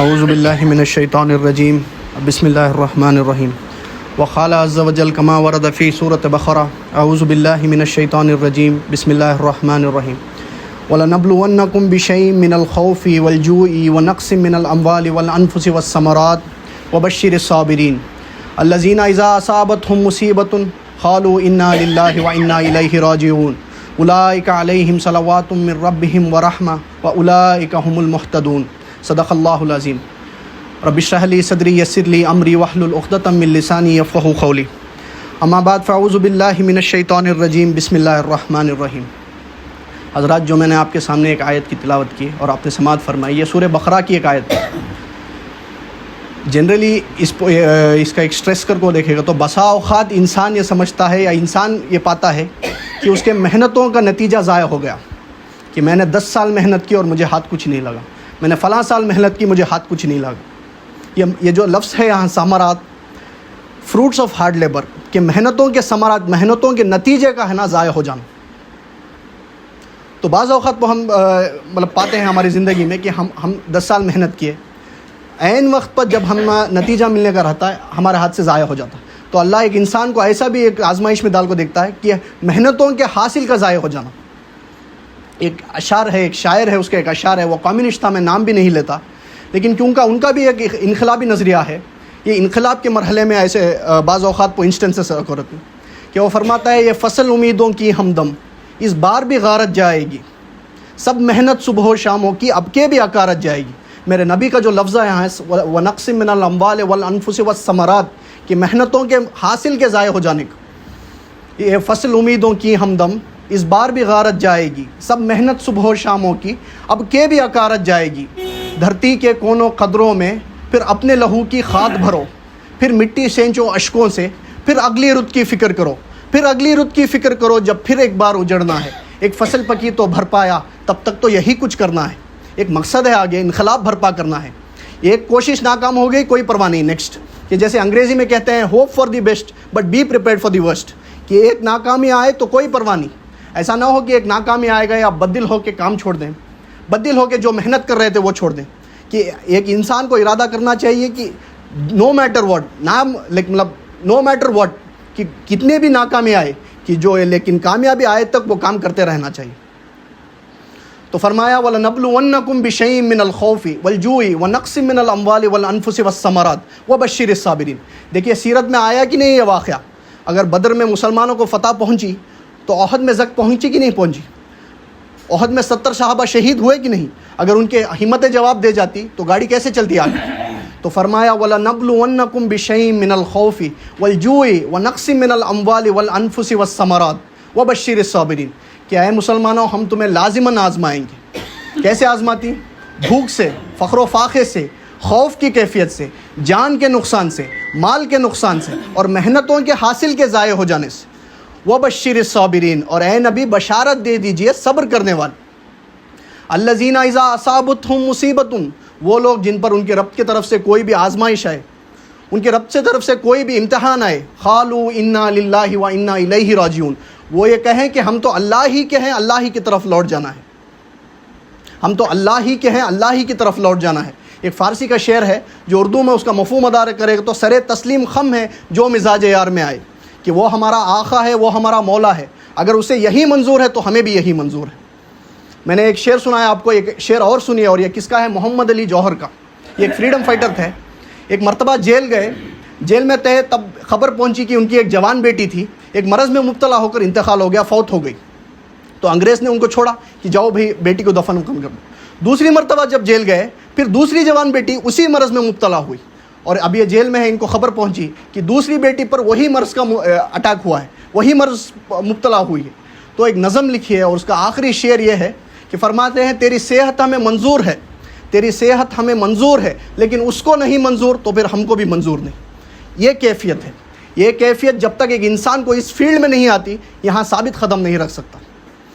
اعوذ باللہ من الشیطان الرجیم بسم اللہ الرحمن الرحیم وقال عز وجل كما ورد فی سورۃ بقرہ اعوذ باللہ من الشیطان الرجیم بسم اللہ الرحمن الرحیم وَلَنَبْلُوَنَّكُمْ بِشَيْءٍ مِّنَ الْخَوْفِ وَالْجُوعِ وَنَقْصٍ مِّنَ الْأَمْوَالِ وَالْأَنفُسِ وَالثَّمَرَاتِ وَبَشِّرِ الصَّابِرِينَ الَّذِينَ إِذَا أَصَابَتْهُمْ مُصِيبَةٌ قَالُوا إِنَّا لِلَّهِ وَإِنَّا إِلَيْهِ راجعون أُولَٰئِكَ عَلَيْهِمْ صَلَوَاتٌ مِّن رَّبِّهِمْ وَرَحْمَةٌ وَأُولَٰئِكَ هُمُ الْمُهْتَدُونَ صدق اللہ العظیم۔ رب اشرح لی صدری یسر لی امری واحلل عقدۃ من لسانی یفقہوا قولی، اما بعد فاعوذ باللہ من الشیطان الرجیم بسم اللہ الرحمن الرحیم۔ حضرات، جو میں نے آپ کے سامنے ایک آیت کی تلاوت کی اور آپ نے سماعت فرمائی، یہ سورہ بقرہ کی ایک آیت ہے۔ جنرلی اس کا ایک اسٹریس کر کو دیکھے گا تو بسا اوقات انسان یہ سمجھتا ہے یا انسان یہ پاتا ہے کہ اس کے محنتوں کا نتیجہ ضائع ہو گیا، کہ میں نے 10 سال محنت کی اور مجھے ہاتھ کچھ نہیں لگا، میں نے فلاں سال محنت کی مجھے ہاتھ کچھ نہیں لگا۔ یہ جو لفظ ہے یہاں ثمرات، فروٹس آف ہارڈ لیبر، کہ محنتوں کے ثمرات، محنتوں کے نتیجے کا ہے نا ضائع ہو جانا۔ تو بعض اوقات ہم پاتے ہیں ہماری زندگی میں کہ ہم 10 سال محنت کیے، عین وقت پر جب ہم نتیجہ ملنے کا رہتا ہے ہمارے ہاتھ سے ضائع ہو جاتا ہے۔ تو اللہ ایک انسان کو ایسا بھی ایک آزمائش میں ڈال کو دیکھتا ہے کہ محنتوں کے حاصل کا ضائع ہو جانا۔ ایک اشعار ہے، ایک شاعر ہے، اس کا ایک اشعار ہے، وہ قومینسٹ تھا، میں نام بھی نہیں لیتا، لیکن کیونکہ ان کا بھی ایک انقلابی نظریہ ہے۔ یہ انقلاب کے مرحلے میں ایسے بعض اوقات وہ انسٹنسز ہوتے ہیں کہ وہ فرماتا ہے، یہ فصل امیدوں کی ہمدم اس بار بھی غارت جائے گی، سب محنت صبح و شاموں کی اب کے بھی اکارت جائے گی۔ میرے نبی کا جو لفظہ یہاں ہے وَنَقْصٍ مِّنَ الْأَمْوَالِ وَالْأَنفُسِ وَالثَّمَرَاتِ، کہ محنتوں کے حاصل کے ضائع ہو جانے کا، یہ فصل امیدوں کی ہمدم اس بار بھی غارت جائے گی، سب محنت صبح و شاموں کی اب کے بھی اکارت جائے گی۔ دھرتی کے کونوں قدروں میں پھر اپنے لہو کی کھاد بھرو، پھر مٹی سینچو اشکوں سے، پھر اگلی رت کی فکر کرو، پھر اگلی رت کی فکر کرو، جب پھر ایک بار اجڑنا ہے۔ ایک فصل پکی تو بھر پایا، تب تک تو یہی کچھ کرنا ہے۔ ایک مقصد ہے آگے، انقلاب بھرپا کرنا ہے۔ ایک کوشش ناکام ہو گئی، کوئی پرواہ نہیں، نیکسٹ۔ کہ جیسے انگریزی میں کہتے ہیں hope for the best but be prepared for the worst, کہ ایک ناکامی آئے تو کوئی پرواہ نہیں، ایسا نہ ہو کہ ایک ناکامی آئے گا یا بددل ہو کے کام چھوڑ دیں، بددل ہو کے جو محنت کر رہے تھے وہ چھوڑ دیں۔ کہ ایک انسان کو ارادہ کرنا چاہیے کہ no matter what, no matter what, کہ کتنے بھی ناکامی آئے کہ جو لیکن کامیابی آئے تک وہ کام کرتے رہنا چاہیے۔ تو فرمایا وَلَنَبْلُوَنَّكُمْ بِشَيْءٍ مِّنَ الْخَوْفِ وَالْجُوعِ وَنَقْصٍ مِّنَ الْأَمْوَالِ وَالْأَنفُسِ وَالثَّمَرَاتِ وَبَشِّرِ الصَّابِرِينَ۔ دیکھیے سیرت میں آیا کہ نہیں یہ واقعہ؟ اگر بدر میں مسلمانوں کو فتح پہنچی تو احد میں زک پہنچی کہ نہیں پہنچی؟ احد میں 70 صحابہ شہید ہوئے کہ نہیں؟ اگر ان کے ہمت جواب دے جاتی تو گاڑی کیسے چلتی آگے؟ تو فرمایا وَلَنَبْلُوَنَّكُمْ بِشَيْءٍ مِّنَ الْخَوْفِ وَالْجُوعِ وَنَقْصٍ مِّنَ الْأَمْوَالِ وَالْأَنفُسِ وَالثَّمَرَاتِ وَبَشِّرِ الصَّابِرِينَ۔ کہ اے مسلمانوں، ہم تمہیں لازماً آزمائیں گے۔ کیسے آزماتی؟ بھوک سے، فقر و فاقے سے، خوف کی کیفیت سے، جان کے نقصان سے، مال کے نقصان سے، اور محنتوں کے حاصل کے ضائع ہو جانے سے۔ وَبَشِّرِ الصَّابِرِينَ، اور اے نبی بشارت دے دیجئے صبر کرنے والے۔ الَّذِينَ إِذَا أَصَابَتْهُمْ مُصِيبَةٌ، وہ لوگ جن پر ان کے رب کی طرف سے کوئی بھی آزمائش آئے، ان کے رب سے طرف سے کوئی بھی امتحان آئے، قَالُوا إِنَّا لِلَّهِ وَإِنَّا إِلَيْهِ راجعون، وہ یہ کہیں کہ ہم تو اللہ ہی کے ہیں، اللہ ہی کی طرف لوٹ جانا ہے، ہم تو اللہ ہی کے ہیں، اللہ ہی کی طرف لوٹ جانا ہے۔ ایک فارسی کا شعر ہے جو اردو میں اس کا مفہوم ادا کرے گا تو سر تسلیم خم ہے جو مزاج یار میں آئے، کہ وہ ہمارا آقا ہے، وہ ہمارا مولا ہے، اگر اسے یہی منظور ہے تو ہمیں بھی یہی منظور ہے۔ میں نے ایک شعر سنایا آپ کو، ایک شعر اور سنیے، اور یہ کس کا ہے؟ محمد علی جوہر کا۔ یہ ایک فریڈم فائٹر تھے، ایک مرتبہ جیل گئے، جیل میں تھے تب خبر پہنچی کہ ان کی ایک جوان بیٹی تھی، ایک مرض میں مبتلا ہو کر انتقال ہو گیا، فوت ہو گئی۔ تو انگریز نے ان کو چھوڑا کہ جاؤ بھائی بیٹی کو دفن کر دو۔ دوسری مرتبہ جب جیل گئے، پھر دوسری جوان بیٹی اسی مرض میں مبتلا ہوئی، اور اب یہ جیل میں ہے، ان کو خبر پہنچی کہ دوسری بیٹی پر وہی مرض کا اٹیک ہوا ہے، وہی مرض مبتلا ہوئی ہے۔ تو ایک نظم لکھی ہے اور اس کا آخری شعر یہ ہے کہ فرماتے ہیں تیری صحت ہمیں منظور ہے، تیری صحت ہمیں منظور ہے، لیکن اس کو نہیں منظور تو پھر ہم کو بھی منظور نہیں۔ یہ کیفیت ہے، یہ کیفیت جب تک ایک انسان کو اس فیلڈ میں نہیں آتی یہاں ثابت قدم نہیں رکھ سکتا،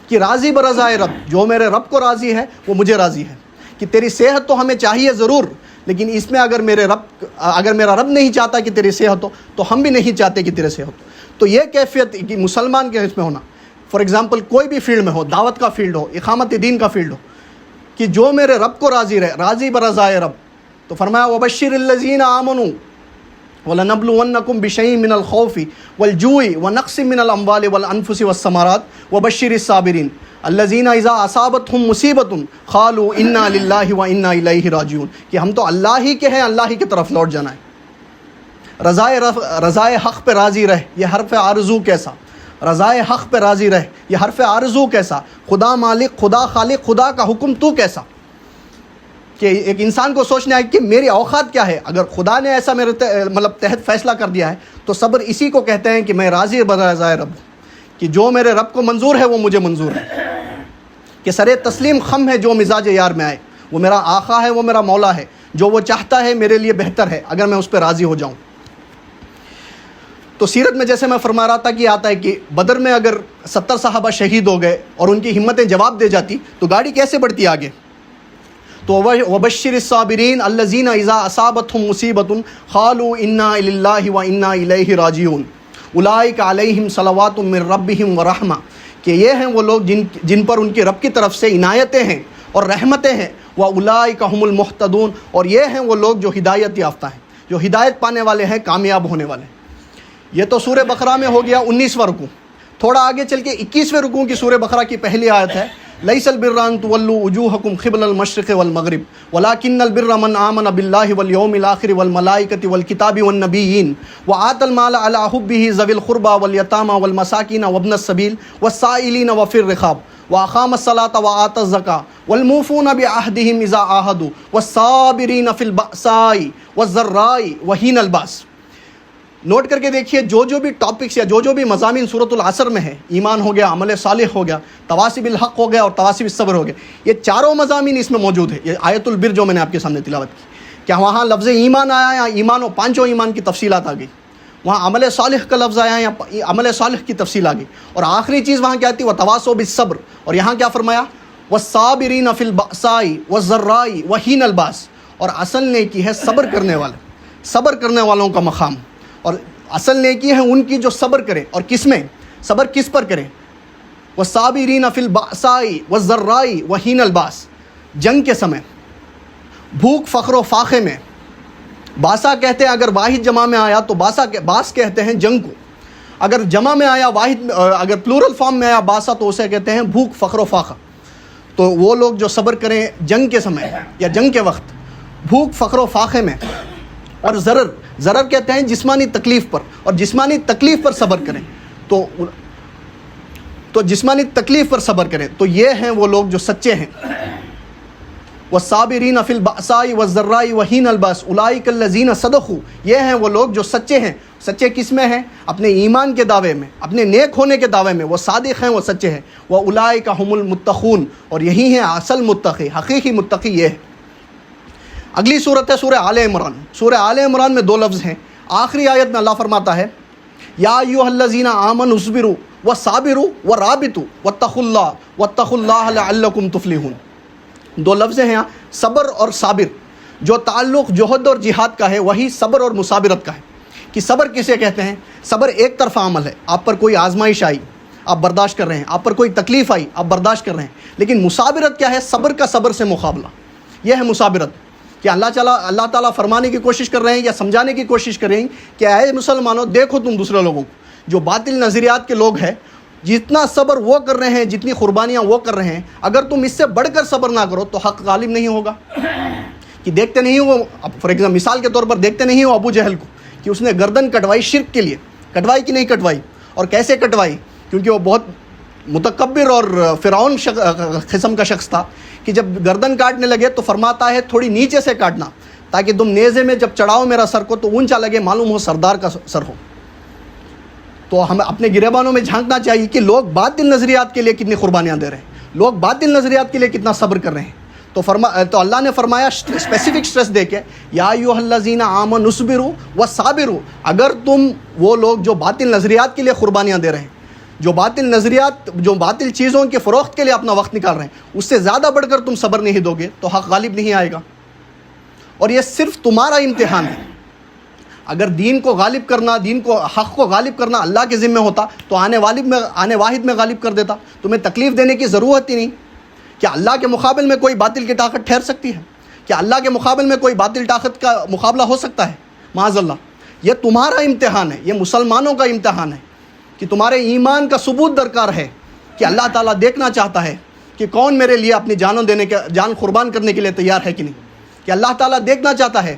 کہ راضی برضائے رب، جو میرے رب کو راضی ہے وہ مجھے راضی ہے۔ کہ تیری صحت تو ہمیں چاہیے ضرور، لیکن اس میں اگر میرا رب نہیں چاہتا کہ تیری صحت ہو تو ہم بھی نہیں چاہتے کہ تیرے صحت ہو۔ تو یہ کیفیت کہ مسلمان کے اس میں ہونا، فار ایگزامپل کوئی بھی فیلڈ میں ہو، دعوت کا فیلڈ ہو، اقامت دین کا فیلڈ ہو، کہ جو میرے رب کو راضی رہے، راضی برضائے رب، تو فرمایا وبشر الذین آمنوا وَلَنَبْلُوَنَّكُمْ بِشَيْءٍ مِّنَ الْخَوْفِ وَالْجُوعِ وَنَقْصٍ مِّنَ الْأَمْوَالِ وَالْأَنفُسِ وَالثَّمَرَاتِ وَبَشِّرِ الصَّابِرِينَ الَّذِينَ إِذَا أَصَابَتْهُم مُّصِيبَةٌ قَالُوا إِنَّا لِلَّهِ وَإِنَّا إِلَيْهِ راجعون کہ ہم تو اللہ ہی کے ہیں، اللہ ہی کی طرف لوٹ جانا ہے۔ رضائے حق پہ راضی رہ، یہ حرف آرزو کیسا، رضائے حق پہ راضی رہ، یہ حرف آرزو کیسا، خدا مالک، خدا خالق، خدا کا حکم تو کیسا، کہ ایک انسان کو سوچنا ہے کہ میری اوقات کیا ہے۔ اگر خدا نے ایسا میرے تحت فیصلہ کر دیا ہے تو صبر اسی کو کہتے ہیں کہ میں راضی برضائے رب ہوں، کہ جو میرے رب کو منظور ہے وہ مجھے منظور ہے، کہ سر تسلیم خم ہے جو مزاج یار میں آئے، وہ میرا آقا ہے، وہ میرا مولا ہے، جو وہ چاہتا ہے میرے لیے بہتر ہے اگر میں اس پہ راضی ہو جاؤں۔ تو سیرت میں جیسے میں فرما رہا تھا کہ آتا ہے کہ بدر میں اگر 70 صحابہ شہید ہو گئے اور ان کی ہمتیں جواب دے جاتی تو گاڑی کیسے بڑھتی آگے؟ تو وبشر الصابرین الذین اذا اصابتهم مصیبۃ قالوا انا للہ وانا الیہ راجعون اولئک علیہم صلوات من ربہم ورحمہ، کہ یہ ہیں وہ لوگ جن پر ان کے رب کی طرف سے عنایتیں ہیں اور رحمتیں ہیں، واولئک هم المہتدون، اور یہ ہیں وہ لوگ جو ہدایت یافتہ ہیں، جو ہدایت پانے والے ہیں، کامیاب ہونے والے ہیں۔ یہ تو سورہ بقرہ میں ہو گیا 19واں رکوع۔ تھوڑا آگے چل کے 21ویں رکوع کی سورہ بقرہ کی پہلی آیت ہے لیس البر ان تولوا وجوهکم قبل المشرق والمغرب ولكن البر من آمن بالله واليوم الآخر والملائكة والكتاب والنبيين وآتى المال على حبه ذوي القربى واليتامى والمساكين وابن السبيل والسائلين وفي الرقاب وأقام الصلاة وآتى الزكاة والموفون بعهدهم إذا عاهدوا والصابرين في البأساء والضراء وحين البأس۔ نوٹ کر کے دیکھیے جو بھی ٹاپکس یا جو بھی مضامین سورۃ العصر میں ہے، ایمان ہو گیا، عمل صالح ہو گیا، تواصی بالحق ہو گیا اور تواصی بالصبر ہو گیا، یہ چاروں مضامین اس میں موجود ہے۔ یہ آیت البر جو میں نے آپ کے سامنے تلاوت کی، کیا وہاں لفظ ایمان آیا یا ایمان و پانچوں ایمان کی تفصیلات آ گئی، وہاں عمل صالح کا لفظ آیا یا عمل صالح کی تفصیل آ گئی، اور آخری چیز وہاں کیا آتی ہے وتواصوا بالصبر، اور یہاں کیا فرمایا والصابرین فی البأساء والضراء وحین الباس، اور اصل نیکی ہے صبر کرنے والے، صبر کرنے والوں کا مقام، اور اصل نیکی ہے ان کی جو صبر کرے، اور کس میں صبر کس پر کرے، والصابرین فی البأساء والضراء وحین الباس، جنگ کے سمے، بھوک فقر و فاقے میں۔ باسا کہتے ہیں اگر واحد جمع میں آیا تو باس کہتے ہیں جنگ کو، اگر جمع میں آیا واحد، اگر پلورل فارم میں آیا باسا تو اسے کہتے ہیں بھوک فقر و فاقہ۔ تو وہ لوگ جو صبر کریں جنگ کے سمے یا جنگ کے وقت، بھوک فقر و فاقے میں، اور ضرر کہتے ہیں جسمانی تکلیف پر، اور جسمانی تکلیف پر صبر کریں، تو جسمانی تکلیف پر صبر کریں، تو یہ ہیں وہ لوگ جو سچے ہیں۔ والصابرین فی البأساء والضراء وحین الباس اولئک الذین صدقوا، یہ ہیں وہ لوگ جو سچے ہیں۔ سچے کس میں ہیں؟ اپنے ایمان کے دعوے میں، اپنے نیک ہونے کے دعوے میں، وہ صادق ہیں، وہ سچے ہیں۔ واولئک هم المتقون، اور یہی ہیں اصل متقی، حقیقی متقی یہ ہے۔ اگلی صورت ہے سورہ آل عمران۔ سورہ آل عمران میں دو لفظ ہیں۔ آخری آیت میں اللہ فرماتا ہے یا ایھا الذین آمنوا اصبروا وصابروا ورابطوا واتقوا اللہ لعلکم تفلحون۔ دو لفظ ہیں یہاں، صبر اور صابر، جو تعلق جہد اور جہاد کا ہے وہی صبر اور مصابرت کا ہے۔ کہ صبر کسے کہتے ہیں؟ صبر ایک طرفہ عمل ہے، آپ پر کوئی آزمائش آئی آپ برداشت کر رہے ہیں، آپ پر کوئی تکلیف آئی آپ برداشت کر رہے ہیں، لیکن مصابرت کیا ہے؟ صبر کا صبر سے مقابلہ، یہ ہے مصابرت۔ کہ اللہ تعالیٰ فرمانے کی کوشش کر رہے ہیں یا سمجھانے کی کوشش کر رہے ہیں کہ اے مسلمانوں دیکھو تم دوسرے لوگوں کو، جو باطل نظریات کے لوگ ہیں، جتنا صبر وہ کر رہے ہیں، جتنی قربانیاں وہ کر رہے ہیں، اگر تم اس سے بڑھ کر صبر نہ کرو تو حق غالب نہیں ہوگا۔ کہ دیکھتے نہیں ہو، فار ایگزامپل مثال کے طور پر دیکھتے نہیں ہو ابو جہل کو کہ اس نے گردن کٹوائی شرک کے لیے، کٹوائی کہ نہیں کٹوائی، اور کیسے کٹوائی؟ کیونکہ وہ بہت متکبر اور فرعون قسم کا شخص تھا کہ جب گردن کاٹنے لگے تو فرماتا ہے تھوڑی نیچے سے کاٹنا تاکہ تم نیزے میں جب چڑھاؤ میرا سر کو تو اونچا لگے، معلوم ہو سردار کا سر ہو۔ تو ہمیں اپنے گریبانوں میں جھانکنا چاہیے کہ لوگ باطل نظریات کے لیے کتنی قربانیاں دے رہے ہیں، لوگ باطل نظریات کے لیے کتنا صبر کر رہے ہیں۔ تو اللہ نے فرمایا اسپیسیفک سٹریس دے کے یا ایھا الذین آمنوا اصبروا وصابروا، اگر تم وہ لوگ جو باطل نظریات کے لیے قربانیاں دے رہے ہیں، جو باطل نظریات، جو باطل چیزوں کے فروخت کے لیے اپنا وقت نکال رہے ہیں، اس سے زیادہ بڑھ کر تم صبر نہیں دو گے تو حق غالب نہیں آئے گا۔ اور یہ صرف تمہارا امتحان ہے۔ اگر دین کو غالب کرنا، دین کو، حق کو غالب کرنا اللہ کے ذمہ ہوتا تو آنے واحد میں غالب کر دیتا، تمہیں تکلیف دینے کی ضرورت ہی نہیں۔ کیا اللہ کے مقابل میں کوئی باطل کی طاقت ٹھہر سکتی ہے؟ کیا اللہ کے مقابل میں کوئی باطل طاقت کا مقابلہ ہو سکتا ہے؟ معاذ اللہ. یہ تمہارا امتحان ہے, یہ مسلمانوں کا امتحان ہے کہ تمہارے ایمان کا ثبوت درکار ہے کہ اللہ تعالیٰ دیکھنا چاہتا ہے کہ کون میرے لیے اپنی جان قربان کرنے کے لیے تیار ہے کہ نہیں. کہ اللہ تعالیٰ دیکھنا چاہتا ہے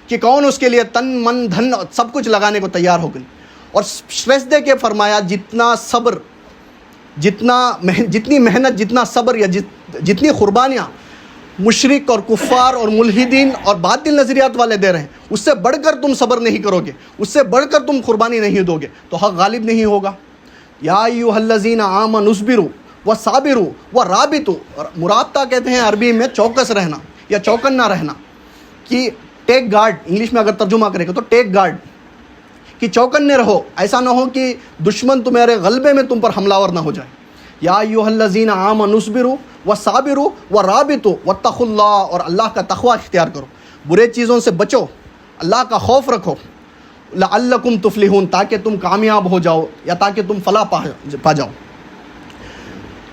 کہ کون اس کے لیے تن من دھن سب کچھ لگانے کو تیار ہو گئی. اور اسٹریس دے کے فرمایا جتنا صبر, جتنی محنت, جتنا صبر یا جتنی قربانیاں مشرک اور کفار اور ملحدین اور باطل نظریات والے دے رہے ہیں, اس سے بڑھ کر تم صبر نہیں کرو گے, اس سے بڑھ کر تم قربانی نہیں دو گے تو حق غالب نہیں ہوگا. یا ایھا الذین آمنوا اصبروا وصابروا ورابطوا. مرابطہ کہتے ہیں عربی میں چوکس رہنا یا چوکنا رہنا, کہ ٹیک گارڈ انگلش میں اگر ترجمہ کرے گا تو ٹیک گارڈ, کہ چوکنے رہو, ایسا نہ ہو کہ دشمن تمہارے غلبے میں تم پر حملہ آور نہ ہو جائے. یا ایھا الذین آمنوا اصبروا وصابروا ورابطوا واتقوا اللہ. اور اللہ کا تقوی اختیار کرو, برے چیزوں سے بچو, اللہ کا خوف رکھو. لعلکم تفلحون, تاکہ تم کامیاب ہو جاؤ یا تاکہ تم فلاح پا جاؤ.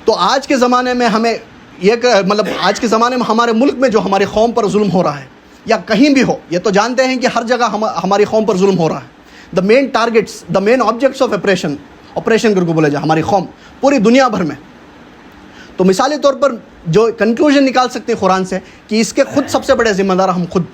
تو آج کے زمانے میں ہمیں آج کے زمانے میں ہمارے ملک میں جو ہماری قوم پر ظلم ہو رہا ہے یا کہیں بھی ہو, یہ تو جانتے ہیں کہ ہر جگہ ہماری قوم پر ظلم ہو رہا ہے. The main targets, the main objects of operation کر کو بولے جائے ہماری قوم پوری دنیا بھر میں. تو مثالی طور پر جو کنکلوژن نکال سکتے ہیں قرآن سے کہ اس کے خود سب سے بڑے ذمہ دار ہم خود.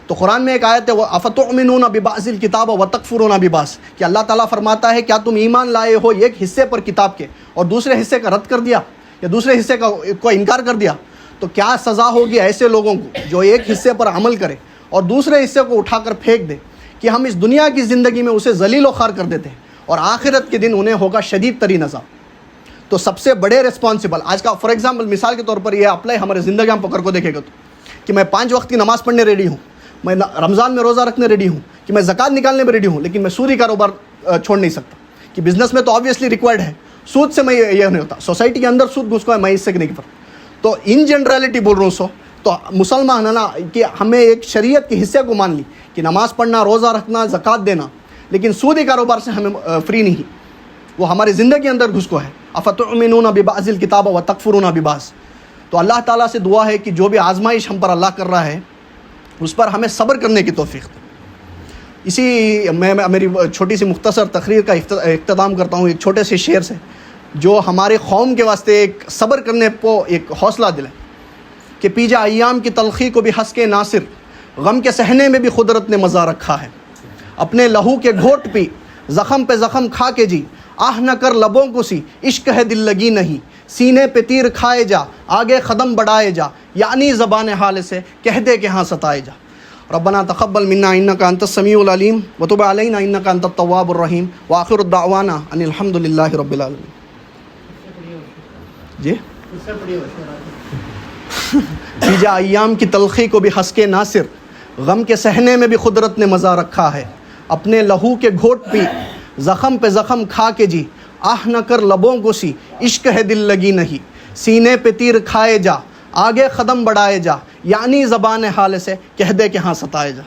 تو قرآن میں ایک آیت ہے وہ افتؤمنون ببعض الکتاب وتکفرون ببعض, کہ اللہ تعالیٰ فرماتا ہے کیا تم ایمان لائے ہو ایک حصے پر کتاب کے اور دوسرے حصے کا رد کر دیا یا دوسرے حصے کو انکار کر دیا, تو کیا سزا ہوگی ایسے لوگوں کو جو ایک حصے پر عمل کرے اور دوسرے حصے کو اٹھا کر پھینک دے, کہ ہم اس دنیا کی زندگی میں اسے ذلیل و خوار کر دیتے ہیں اور آخرت کے دن انہیں ہوگا شدید ترین عذاب. تو سب سے بڑے ریسپانسبل آج کا فار ایگزامپل مثال کے طور پر یہ اپلائی ہمارے زندگی ہم پکڑ کو دیکھے گا تو کہ میں 5 وقت کی نماز پڑھنے ریڈی ہوں, میں رمضان میں روزہ رکھنے ریڈی ہوں, کہ میں زکوٰۃ نکالنے میں ریڈی ہوں, لیکن میں سودی کاروبار چھوڑ نہیں سکتا. کہ بزنس میں تو آبویسلی ریکوائرڈ ہے, سود سے میں یہ نہیں ہوتا, سوسائٹی کے اندر سود گھس کو ہے, میں اس سے نہیں کرتا. تو ان جنرالٹی بول رہا ہوں. تو مسلمان ہے نا کہ ہمیں ایک شریعت کے حصے کو مان لی کہ نماز پڑھنا, روزہ رکھنا, زکوٰۃ دینا, لیکن سودی کاروبار سے ہمیں فری نہیں, وہ ہماری زندگی کے اندر گھس کو ہے. افتؤمنون ببعض الکتاب وتکفرون ببعض. تو اللہ تعالیٰ سے دعا ہے کہ جو بھی آزمائش ہم پر اللہ کر رہا ہے اس پر ہمیں صبر کرنے کی توفیق دے. اسی میں میری چھوٹی سی مختصر تقریر کا اختتام کرتا ہوں ایک چھوٹے سے شعر سے جو ہمارے قوم کے واسطے ایک صبر کرنے کو ایک حوصلہ دلائے. کہ پی جا ایام کی تلخی کو بھی ہنس کے ناصر, غم کے سہنے میں بھی قدرت نے مزہ رکھا ہے. اپنے لہو کے گھوٹ پی, زخم پہ زخم کھا کے جی, آہ نہ کر لبوں کو سی, عشق ہے دل لگی نہیں, سینے پہ تیر کھائے جا, آگے قدم بڑھائے جا, یعنی زبان حال سے کہہ دے کہ ہاں ستائے جا. ربنا تقبل منا انک انت السمیع العلیم وتب علینا انک انت التواب الرحیم وآخر الدعوانا ان الحمد للہ رب العالمین. جی پی جا ایام کی تلخی کو بھی ہنس کے ناصر, غم کے سہنے میں بھی قدرت نے مزہ رکھا ہے. اپنے لہو کے گھوٹ پی, زخم پہ زخم کھا کے جی, آہ نہ کر لبوں کو سی, عشق ہے دل لگی نہیں, سینے پہ تیر کھائے جا, آگے قدم بڑھائے جا, یعنی زبان حال سے کہہ دے کہ ہاں ستائے جا.